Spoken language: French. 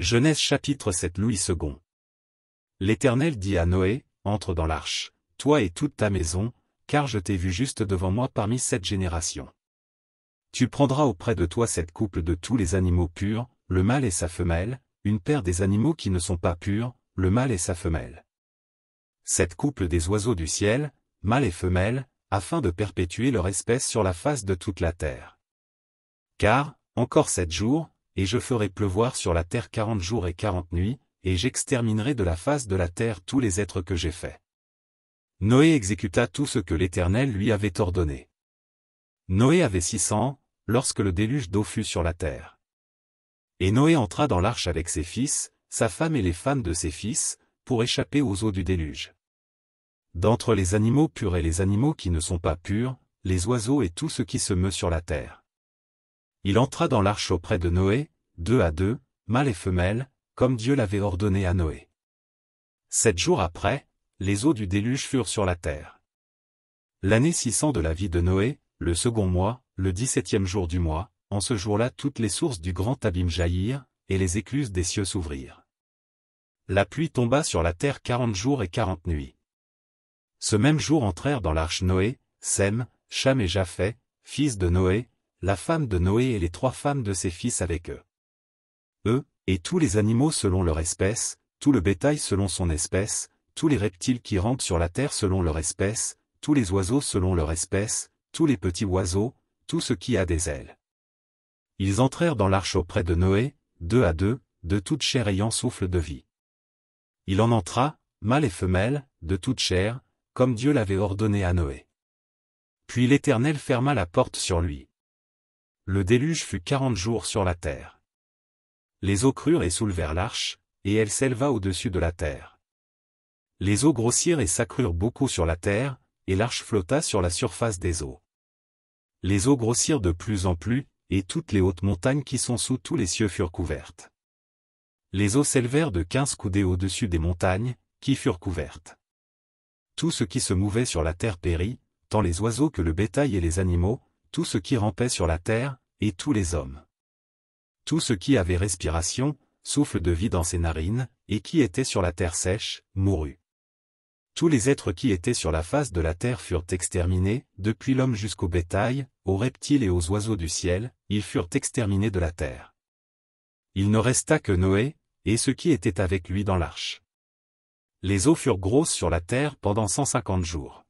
Genèse chapitre 7 Louis II. L'Éternel dit à Noé, entre dans l'arche, toi et toute ta maison, car je t'ai vu juste devant moi parmi cette génération. Tu prendras auprès de toi cette couple de tous les animaux purs, le mâle et sa femelle, une paire des animaux qui ne sont pas purs, le mâle et sa femelle. Cette couple des oiseaux du ciel, mâle et femelle, afin de perpétuer leur espèce sur la face de toute la terre. Car, encore 7 jours, et je ferai pleuvoir sur la terre 40 jours et 40 nuits, et j'exterminerai de la face de la terre tous les êtres que j'ai faits. Noé exécuta tout ce que l'Éternel lui avait ordonné. Noé avait 600 ans, lorsque le déluge d'eau fut sur la terre. Et Noé entra dans l'arche avec ses fils, sa femme et les femmes de ses fils, pour échapper aux eaux du déluge. D'entre les animaux purs et les animaux qui ne sont pas purs, les oiseaux et tout ce qui se meut sur la terre. Il entra dans l'arche auprès de Noé, 2 à 2, mâle et femelle, comme Dieu l'avait ordonné à Noé. 7 jours après, les eaux du déluge furent sur la terre. L'année 600 de la vie de Noé, le second mois, le 17e jour du mois, en ce jour-là toutes les sources du grand abîme jaillirent, et les écluses des cieux s'ouvrirent. La pluie tomba sur la terre 40 jours et 40 nuits. Ce même jour entrèrent dans l'arche Noé, Sem, Cham et Japheth, fils de Noé, la femme de Noé et les 3 femmes de ses fils avec eux. Eux, et tous les animaux selon leur espèce, tout le bétail selon son espèce, tous les reptiles qui rampent sur la terre selon leur espèce, tous les oiseaux selon leur espèce, tous les petits oiseaux, tout ce qui a des ailes. Ils entrèrent dans l'arche auprès de Noé, 2 à 2, de toute chair ayant souffle de vie. Il en entra, mâle et femelle, de toute chair, comme Dieu l'avait ordonné à Noé. Puis l'Éternel ferma la porte sur lui. Le déluge fut 40 jours sur la terre. Les eaux crurent et soulevèrent l'arche, et elle s'éleva au-dessus de la terre. Les eaux grossirent et s'accrurent beaucoup sur la terre, et l'arche flotta sur la surface des eaux. Les eaux grossirent de plus en plus, et toutes les hautes montagnes qui sont sous tous les cieux furent couvertes. Les eaux s'élevèrent de 15 coudées au-dessus des montagnes, qui furent couvertes. Tout ce qui se mouvait sur la terre périt, tant les oiseaux que le bétail et les animaux, tout ce qui rampait sur la terre, et tous les hommes. Tout ce qui avait respiration, souffle de vie dans ses narines, et qui était sur la terre sèche, mourut. Tous les êtres qui étaient sur la face de la terre furent exterminés, depuis l'homme jusqu'au bétail, aux reptiles et aux oiseaux du ciel, ils furent exterminés de la terre. Il ne resta que Noé, et ceux qui étaient avec lui dans l'arche. Les eaux furent grosses sur la terre pendant 150 jours.